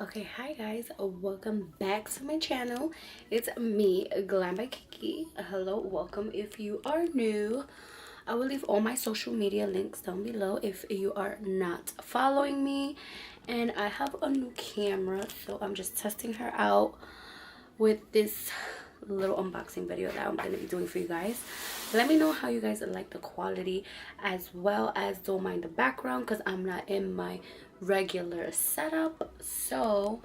Okay, hi guys, welcome back to my channel. It's me, Glambykiki. Hello, welcome if you are new. I will leave all my social media links down below if you are not following me. And I have a new camera, so I'm just testing her out with this little unboxing video that I'm going to be doing for you guys. Let me know how you guys like the quality, as well as don't mind the background because I'm not in my regular setup. So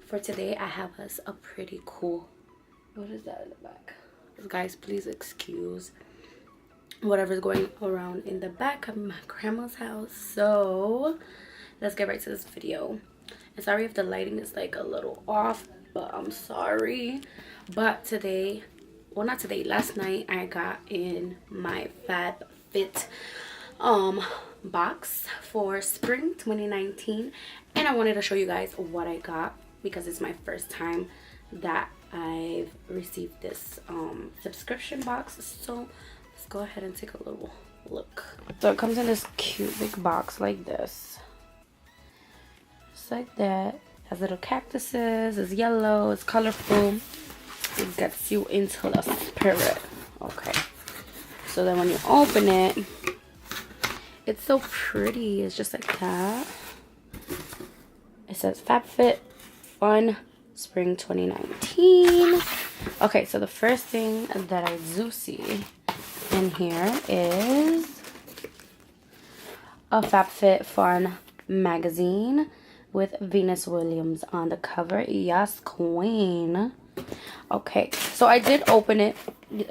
for today I have us a pretty cool, what is that in the back? Guys, please excuse whatever's going around in the back of my grandma's house. So let's get right to this video. And sorry if the lighting is like a little off, but I'm sorry. But today, well, not today, last night I got in my FabFit box for spring 2019, and I wanted to show you guys what I got because it's my first time that I've received this subscription box. So let's go ahead and take a little look. So it comes in this cute big box like this, just like that. It has little cactuses, it's yellow, it's colorful. It gets you into the spirit. Okay, so then when you open it, it's so pretty. It's just like that. It says FabFitFun Spring 2019. Okay, so the first thing that I do see in here is a FabFitFun magazine with Venus Williams on the cover. Yes, queen. Okay, so I did open it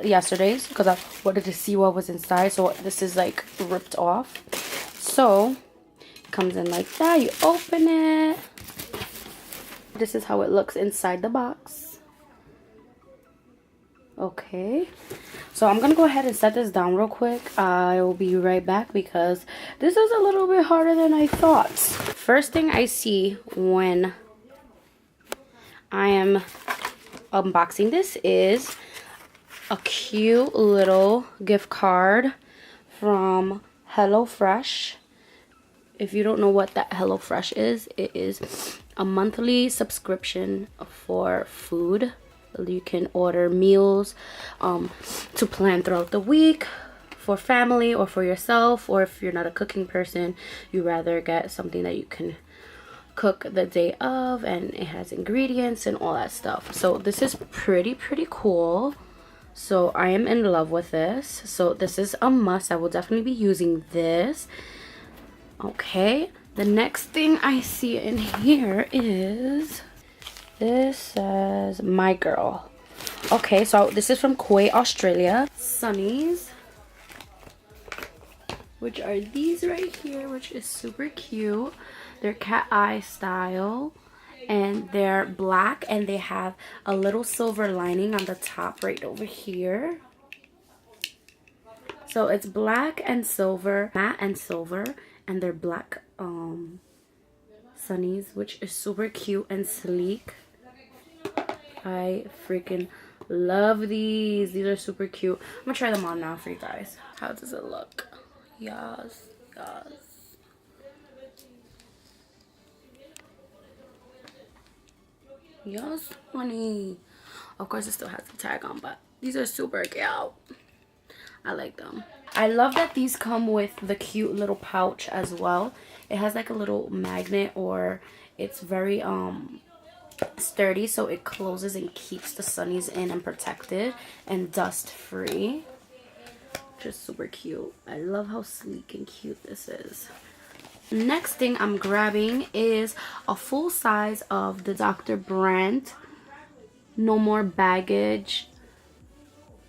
yesterday because I wanted to see what was inside. So this is like ripped off. So it comes in like that. You open it. This is how it looks inside the box. Okay, so I'm gonna go ahead and set this down real quick. I will be right back because this is a little bit harder than I thought. First thing I see when I am unboxing this is a cute little gift card from HelloFresh. If you don't know what that HelloFresh is, it is a monthly subscription for food. You can order meals to plan throughout the week for family or for yourself, or if you're not a cooking person, you rather get something that you can cook the day of and it has ingredients and all that stuff. So this is pretty cool. So I am in love with this. So this is a must. I will definitely be using this. Okay, the next thing I see in here is, this says My Girl. Okay, so this is from Kuwait, Australia. Sunnies, which are these right here, which is super cute. They're cat eye style, and they're black, and they have a little silver lining on the top right over here. So it's black and silver, matte and silver, and they're black sunnies, which is super cute and sleek. I freaking love these. These are super cute. I'm gonna try them on now for you guys. How does it look? Yes, yes. Yes, honey. Of course, it still has the tag on, but these are super cute. I like them. I love that these come with the cute little pouch as well. It has like a little magnet, or it's very sturdy, so it closes and keeps the sunnies in and protected and dust free. Just super cute. I love how sleek and cute this is. Next thing I'm grabbing is a full size of the Dr. Brandt No More Baggage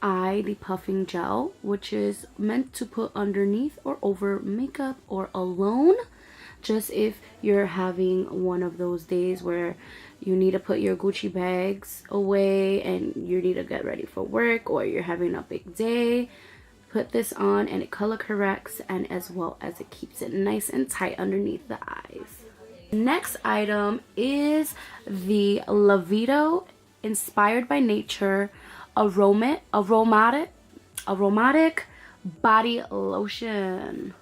Eye Depuffing Gel, which is meant to put underneath or over makeup or alone, just if you're having one of those days where you need to put your Gucci bags away and you need to get ready for work, or you're having a big day. Put this on and it color corrects, and as well as it keeps it nice and tight underneath the eyes. Next item is the Lavito Inspired by Nature aromatic body lotion.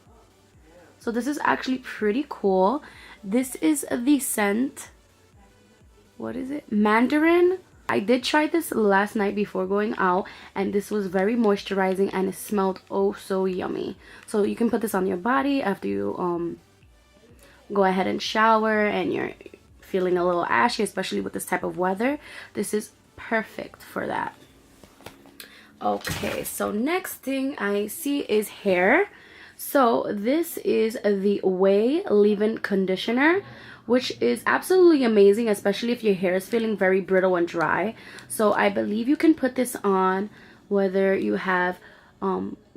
So this is actually pretty cool. This is the scent what is it, Mandarin. I did try this last night before going out, and this was very moisturizing and it smelled oh so yummy. So you can put this on your body after you go ahead and shower and you're feeling a little ashy, especially with this type of weather. This is perfect for that. Okay, so next thing I see is hair. So this is the Way Leave-In Conditioner, which is absolutely amazing, especially if your hair is feeling very brittle and dry. So I believe you can put this on whether you have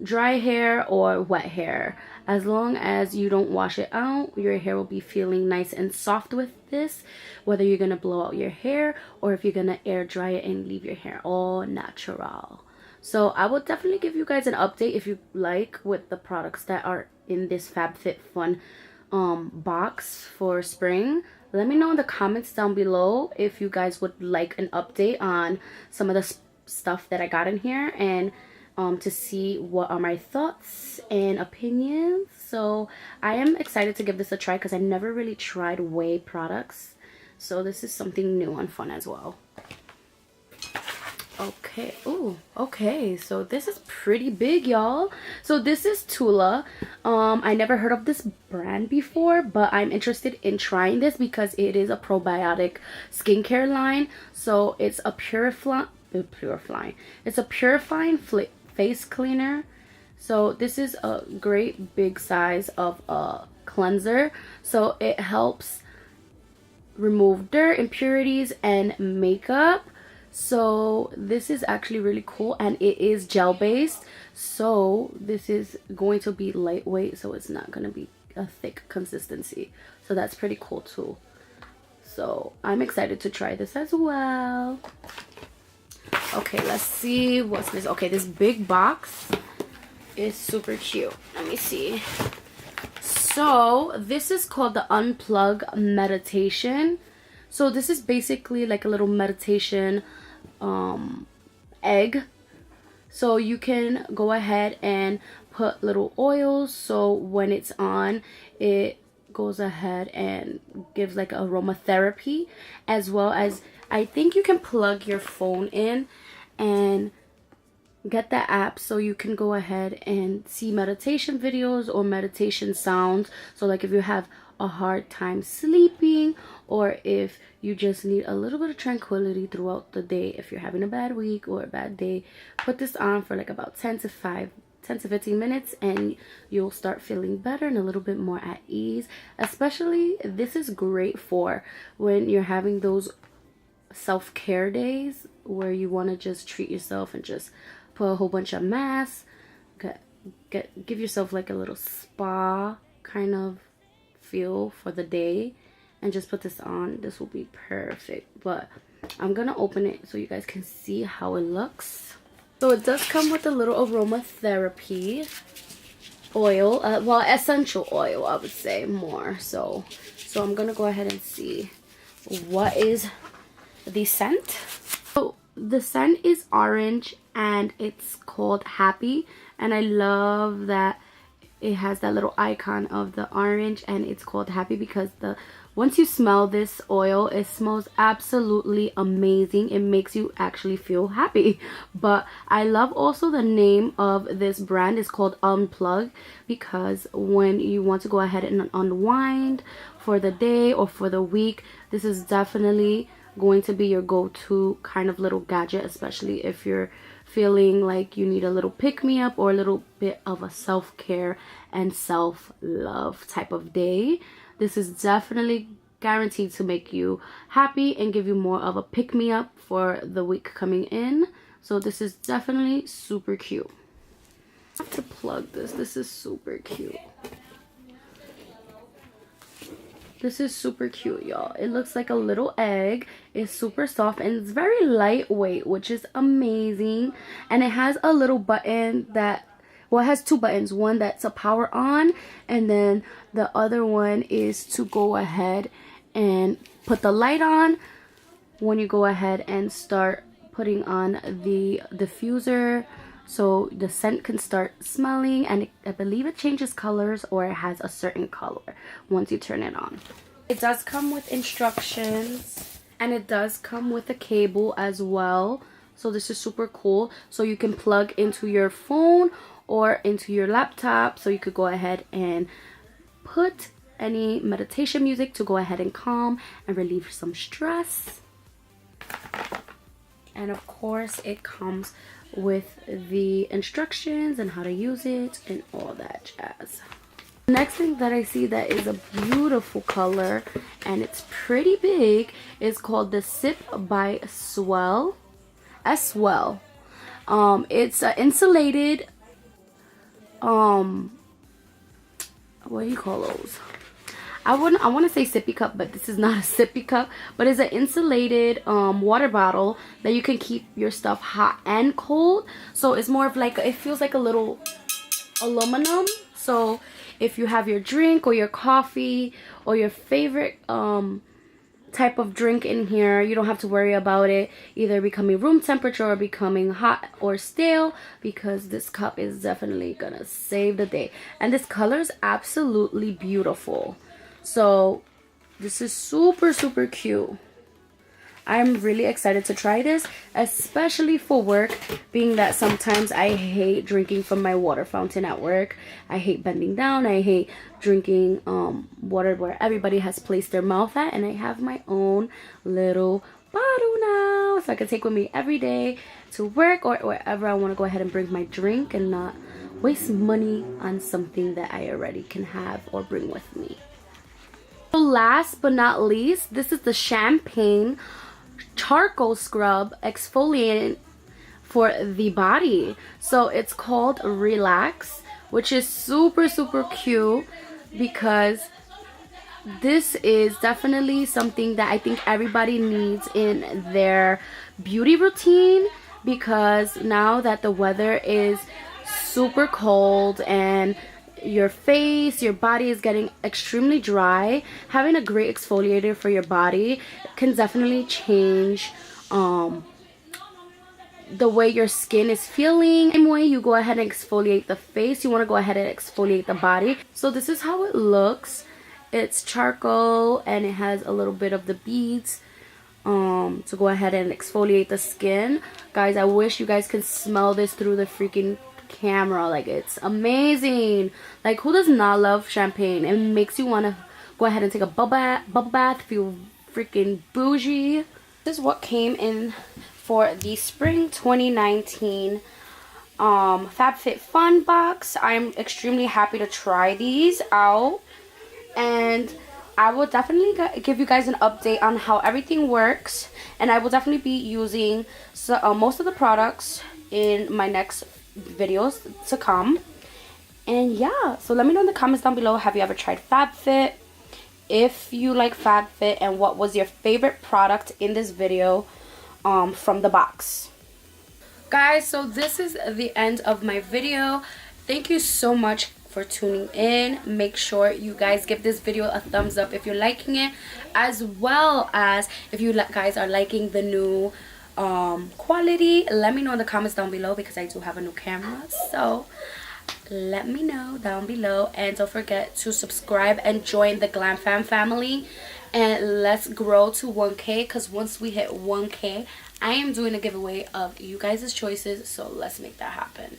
dry hair or wet hair. As long as you don't wash it out, your hair will be feeling nice and soft with this, whether you're gonna blow out your hair or if you're gonna air dry it and leave your hair all natural. So I will definitely give you guys an update if you like with the products that are in this FabFitFun box for spring. Let me know in the comments down below if you guys would like an update on some of the stuff that I got in here, and to see what are my thoughts and opinions. So I am excited to give this a try because I never really tried Way products, so this is something new and fun as well. Okay, oh, okay, so this is pretty big, y'all. So this is Tula. I never heard of this brand before, but I'm interested in trying this because it is a probiotic skincare line. So it's a purifying face cleaner. So this is a great big size of a cleanser. So it helps remove dirt, impurities, and makeup. So this is actually really cool, and it is gel based, so this is going to be lightweight, so it's not going to be a thick consistency. So that's pretty cool too. So I'm excited to try this as well. Okay, let's see what's this. Okay, this big box is super cute. Let me see. So this is called the Unplug Meditation. So this is basically like a little meditation egg. So you can go ahead and put little oils, so when it's on, it goes ahead and gives like aromatherapy, as well as I think you can plug your phone in and get the app so you can go ahead and see meditation videos or meditation sounds. So like if you have a hard time sleeping, or if you just need a little bit of tranquility throughout the day, if you're having a bad week or a bad day, put this on for like about 10 to 15 minutes and you'll start feeling better and a little bit more at ease. Especially this is great for when you're having those self-care days where you want to just treat yourself and just put a whole bunch of masks, give yourself like a little spa kind of feel for the day, and just put this on. This will be perfect. But I'm gonna open it so you guys can see how it looks. So it does come with a little aromatherapy oil, well, essential oil, I would say more so I'm gonna go ahead and see what is the scent. So the scent is orange and it's called Happy, and I love that it has that little icon of the orange and it's called Happy because once you smell this oil, it smells absolutely amazing. It makes you actually feel happy. But I love also the name of this brand is called Unplug, because when you want to go ahead and unwind for the day or for the week, this is definitely going to be your go-to kind of little gadget, especially if you're feeling like you need a little pick-me-up or a little bit of a self-care and self-love type of day. This is definitely guaranteed to make you happy and give you more of a pick-me-up for the week coming in. So this is definitely super cute. I have to plug this. This is super cute. This is super cute, y'all. It looks like a little egg. It's super soft and it's very lightweight, which is amazing. And it has a little button that, well, it has two buttons. One that's a power on, and then the other one is to go ahead and put the light on when you go ahead and start putting on the diffuser, so the scent can start smelling, and I believe it changes colors, or it has a certain color once you turn it on. It does come with instructions And it does come with a cable as well. So this is super cool. So you can plug into your phone or into your laptop. So you could go ahead and put any meditation music to go ahead and calm and relieve some stress. And of course it comes with the instructions and how to use it and all that jazz. Next thing that I see that is a beautiful color and it's pretty big is called the Sip by Swell. It's an insulated what do you call those? I want to say sippy cup, but this is not a sippy cup, but it's an insulated water bottle that you can keep your stuff hot and cold. So it's more of like, it feels like a little aluminum. So if you have your drink or your coffee or your favorite type of drink in here, you don't have to worry about it either becoming room temperature or becoming hot or stale, because this cup is definitely gonna save the day. And this color is absolutely beautiful. So this is super cute. I'm really excited to try this, especially for work, being that sometimes I hate drinking from my water fountain at work. I hate bending down. I hate drinking water where everybody has placed their mouth at, and I have my own little bottle now, so I can take with me every day to work or wherever I want to go ahead and bring my drink and not waste money on something that I already can have or bring with me. So last but not least, this is the Champagne charcoal scrub exfoliant for the body. So it's called Relax, which is super cute, because this is definitely something that I think everybody needs in their beauty routine, because now that the weather is super cold and your face, your body is getting extremely dry, having a great exfoliator for your body can definitely change the way your skin is feeling. Same way you go ahead and exfoliate the face, you want to go ahead and exfoliate the body. So this is how it looks. It's charcoal and it has a little bit of the beads to go ahead and exfoliate the skin. Guys, I wish you guys can smell this through the freaking camera. Like, it's amazing. Like, who does not love champagne? It makes you want to go ahead and take a bubble bath, feel freaking bougie. This is what came in for the spring 2019 FabFitFun box. I'm extremely happy to try these out, and I will definitely give you guys an update on how everything works, and I will definitely be using most of the products in my next videos to come. And yeah, so let me know in the comments down below, have you ever tried FabFit? If you like FabFit, and what was your favorite product in this video from the box. Guys, so this is the end of my video. Thank you so much for tuning in. Make sure you guys give this video a thumbs up if you're liking it, as well as if you guys are liking the new quality. Let me know in the comments down below, because I do have a new camera, so let me know down below. And don't forget to subscribe and join the GlamFam family, and let's grow to 1K, because once we hit 1K, I am doing a giveaway of you guys' choices, so let's make that happen.